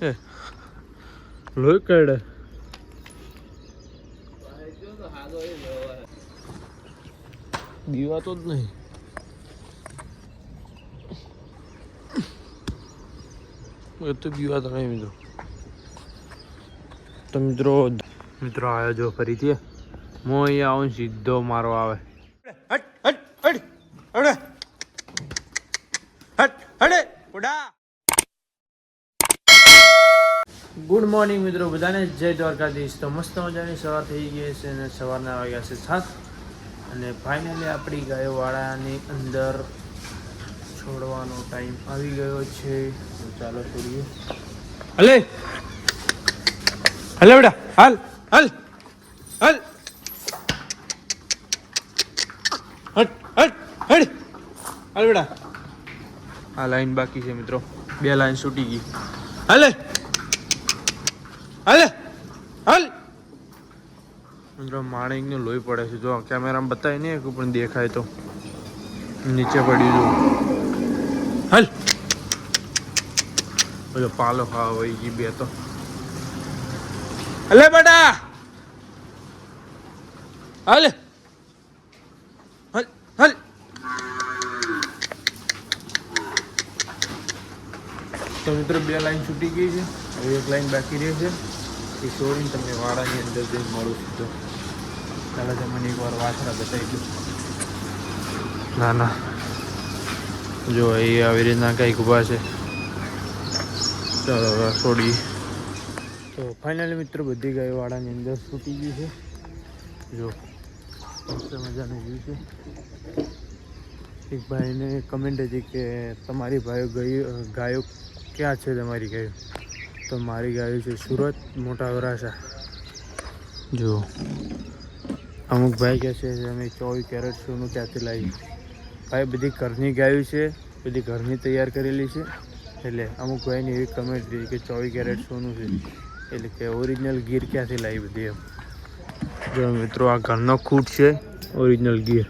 એ લોહી કડે દીવા તો જ નહીં. એ તો દીવા તો નહીં મિત્રો. તો મિત્રો આવ્યો જો ફરીથી હું અહીંયા આવું સીધો મારો આવે. ગુડ મોર્નિંગ મિત્રો બધાને, જય દ્વારકાધીશ. તો મસ્ત મજાની સવાર થઈ ગઈ છે અને સવારના વાગ્યા છે 7 અને ફાઇનલી આપણી ગાયોવાળાની અંદર છોડવાનો ટાઈમ આવી ગયો છે. તો ચાલો છોડીએ. હલે હલે બેટા, હાલ હાલ હાલ, હટ હટ હટ, હાલ બેટા. આ લાઈન બાકી છે મિત્રો, 2 લાઈન છૂટી ગઈ. હાલે હાલે હાલ મિત્રો. માણેકનું લોહી પડે છે, જો કેમેરામાં બતાવી નહીં પણ દેખાય તો નીચે પડ્યું જો. હાલ પેલો પાલો ખાવા હોય ગઈ 2 તો. અલે બેટા હાલે હાલ હાલ. તો મિત્રો 2 લાઈન છૂટી ગઈ છે, હવે 1 લાઈન બાકી રહી છે. એ છોડીને તમને વાડાની અંદર જઈને મળું છું. તો ચાલો તમને એકવાર વાછરા બતાવી દઉં. ના ના જો એ આવી રીતના કંઈક ઊભા છે. ચાલો હવે છોડી. તો ફાઇનલી મિત્રો બધી ગાયો વાડાની અંદર છૂટી ગઈ છે. જો મસ્ત મજાનું વ્યૂ છે. એક ભાઈને કમેન્ટ હતી કે તમારી ગાયો ક્યાં છે તમારી ગાયો? તો મારી ગાયો છે સુરત, મોટા વરાછા. જો અમુક ભાઈ કહે છે અમે 24 કેરેટ સોનું ક્યાંથી લાવી? ભાઈ બધી ઘરની ગાયો છે, બધી ઘરની તૈયાર કરેલી છે. એટલે અમુક ભાઈની એવી કમેન્ટ હતી કે 24 કેરેટ સોનું છે, એટલે કે ઓરિજિનલ ગીર ક્યાંથી લાવી બધી એમ. જો મિત્રો આ ઘરનો ખૂટ છે, ઓરિજિનલ ગીર,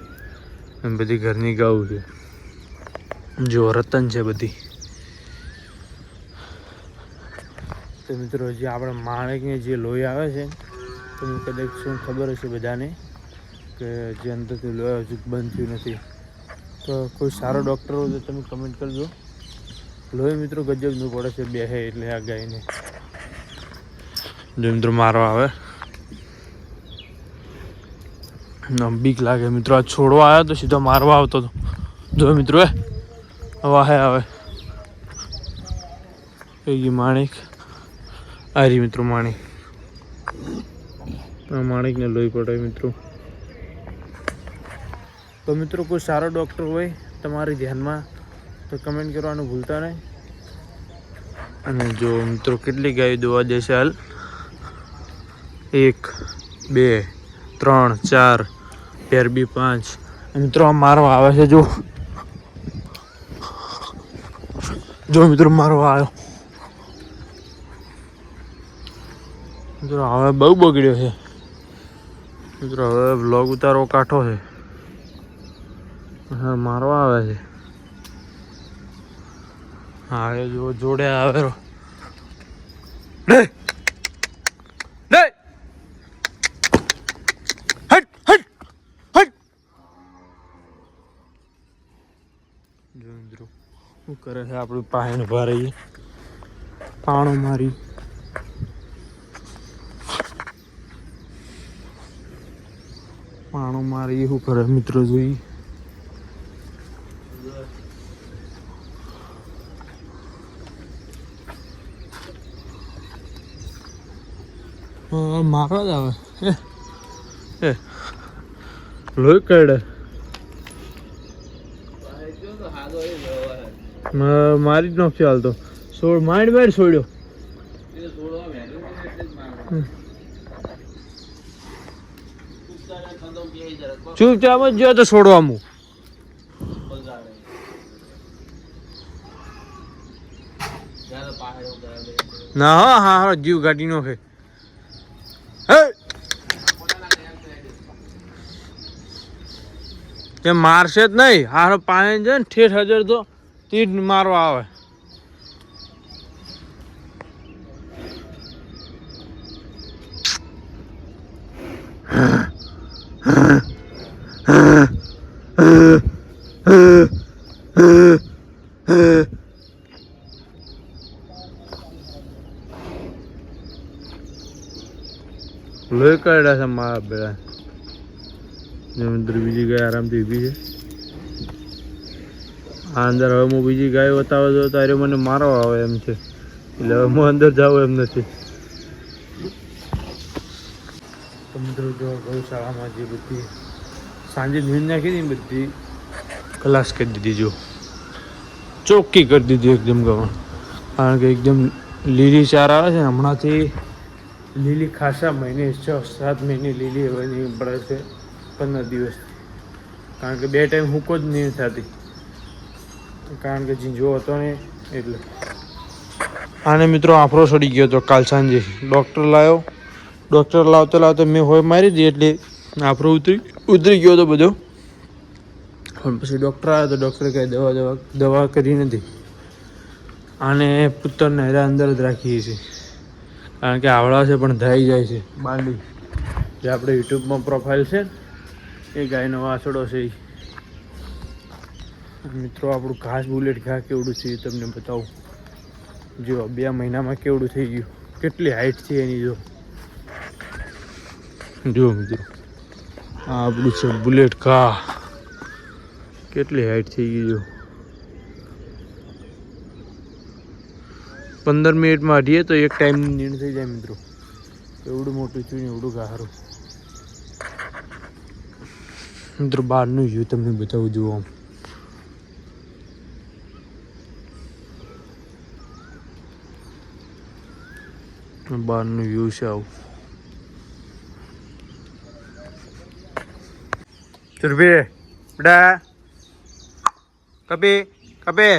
એમ બધી ઘરની ગાઉ છે. જો રતન છે બધી. તો મિત્રો જે આપણે માણેકને જે લોહી આવે છે, તમને કદાચ શું ખબર હશે બધાને કે જે અંદરથી લોહી હજુ બંધ થયું નથી. તો કોઈ સારો ડૉક્ટર હોય તો તમે કમેન્ટ કરજો. લોહી મિત્રો ગજબનું પડે છે બેહે એટલે આ ગાયને. જો મિત્રો મારો આવે બીક લાગે મિત્રો. આ છોડવા આવ્યો તો સીધો મારવા આવતો હતો. જો મિત્રો વાહે આવે એ માણેક. આરી મિત્રો માણેક, માણેકને લોહી પડે મિત્રો. તો મિત્રો કોઈ સારો ડૉક્ટર હોય તમારી ધ્યાનમાં તો કમેન્ટ કરવાનું ભૂલતા નહીં. અને જો મિત્રો કેટલી ગાયો દોવા દેશે હાલ? 1 2 3 4 પેર બી 5. મિત્રો આ મારવા આવે છે. જો મિત્રો મારવા આવ્યો. મિત્રો હવે બહુ બગડ્યો છે મિત્રો. હવે વ્લોગ ઉતારવો કાઠો છે. હા મારવા આવે છે. હા એ જો જોડે આવે. જો મિત્રો શું કરે છે? આપણી પાસે ઉભા રહીએ, પાણો મારી. પાણો મારી શું કરે મિત્રો જોઈ. મારવા જ આવે. એ લોહી કડે મારી જ નોખી હાલતો. માઇન્ડ માર છોડ્યો. ચૂપચાપ જ જો તો છોડવાનું. ના હા હા જીવ ગાડી નોખે. તે મારશે જ નહીં. હારો પાણી છે ને ઠેઠ હજર તો તીર મારવા આવે. લોહી કાઢ્યા છે મારા બેડા. મિત્રો બીજી ગાય આરામથી ઊભી છે. આ અંદર હવે હું બીજી ગાય બતાવવા જાઉં ત્યારે મને મારવા આવે એમ છે, એટલે હવે હું અંદર જાઉં એમ નથી. તો મિત્રો જો ગૌશાળામાં જે બધી સાંજે ધોઈ નાખી હતી ને બધી ખલાસ કરી દીધી, જો ચોખ્ખી કરી દીધી એકદમ ગવા. કારણ કે એકદમ લીલી ચાર આવે છે ને હમણાંથી લીલી ખાસા મહિને 6-7 મહિને લીલી હવાની પડે છે 15 દિવસ. કારણ કે 2 ટાઈમ હૂકો જ નહીં થતી, કારણ કે જીંજો હતો ને એટલે. આને મિત્રો આફરો સડી ગયો હતો કાલ સાંજે. ડૉક્ટર લાવ્યો, ડૉક્ટર લાવતો મેં હોય મારી દી એટલે આફરો ઉતરી ગયો હતો બધો. પણ પછી ડૉક્ટર આવ્યો તો ડૉક્ટરે કાંઈ દવા કરી નથી. આને પુત્તરને હેરા અંદર જ રાખીએ છીએ, કારણ કે આવડા છે પણ થઈ જાય છે. બાંડી જે આપણે યુટ્યુબમાં પ્રોફાઇલ છે એ ગાયનો વાછડો છે. મિત્રો આપણું ઘાસ બુલેટ ઘા કેવડું છે એ તમને બતાવું. જો 2 મહિનામાં કેવડું થઈ ગયું, કેટલી હાઈટ છે એની. જો મિત્રો આ આપણું છે બુલેટ ઘા, કેટલી હાઈટ થઈ ગઈ. જો 15 મિનિટમાં હટીએ તો એક ટાઈમની નીણ થઈ જાય મિત્રો. એવડું મોટું છું ને એવડું ગારું. મિત્રો બહારનું વ્યૂ તમને બતાવું. જુઓ આમ બહારનું વ્યૂ છે આવું. ચુરભી બેટા કપી કપે.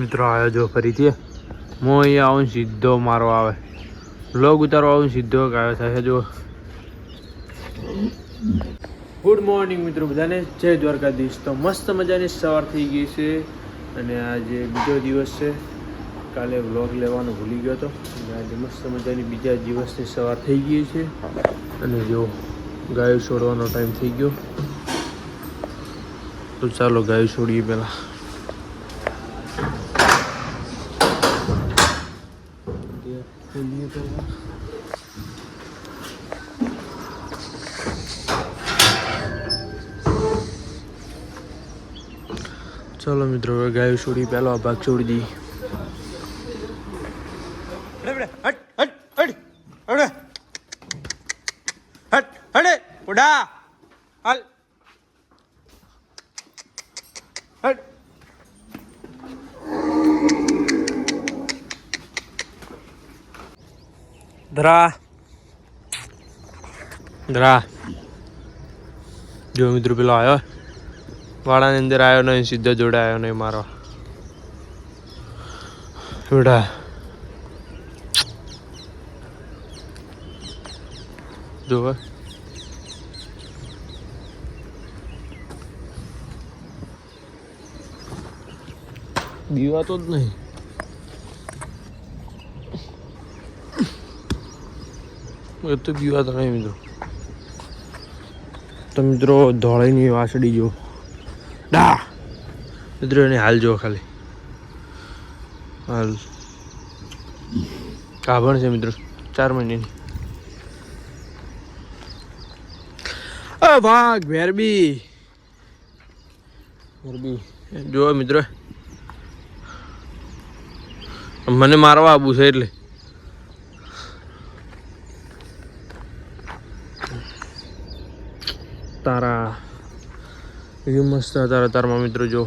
મિત્રો આવ્યો જો ફરીથી. હું અહીંયા આવું સીધો મારો આવે વ્લોગ ઉતારવા આવું સીધો આવ્યો થાય. જો ગુડ મોર્નિંગ મિત્રો બધાને, જય દ્વારકાધીશ. તો મસ્ત મજાની સવાર થઈ ગઈ છે અને આજે બીજો દિવસ છે. કાલે વ્લોગ લેવાનો ભૂલી ગયો હતો. આજે મસ્ત મજાની બીજા દિવસની સવાર થઈ ગઈ છે. અને જો ગાયો છોડવાનો ટાઈમ થઈ ગયો, તો ચાલો ગાયો છોડીએ પહેલાં. ચલો મિત્રો હવે ગાયો છોડી પહેલો આ ભાગ છોડી દઈએ. ઉડા હાલ હટ. ધરા ધરા. જો મિત્રો પેલો આવ્યો વાળાની અંદર આવ્યો નહીં, સીધો જોડે આવ્યો નહીં મારો જોડા. જો બીવાતો જ નહીં. એ તો બીવાતો નહીં મિત્રો. તો મિત્રો ધોળીની વાસળી જો ડા મિત્રો, એને હાલ જો ખાલી હાલ. કાભણ છે મિત્રો 4 મહિનાની. ભાગ ભેરબી ભેરબી જો મિત્રો, મને મારવા આવું છે એટલે. તારા એ મસ્ત તારા તારમાં મિત્રો જો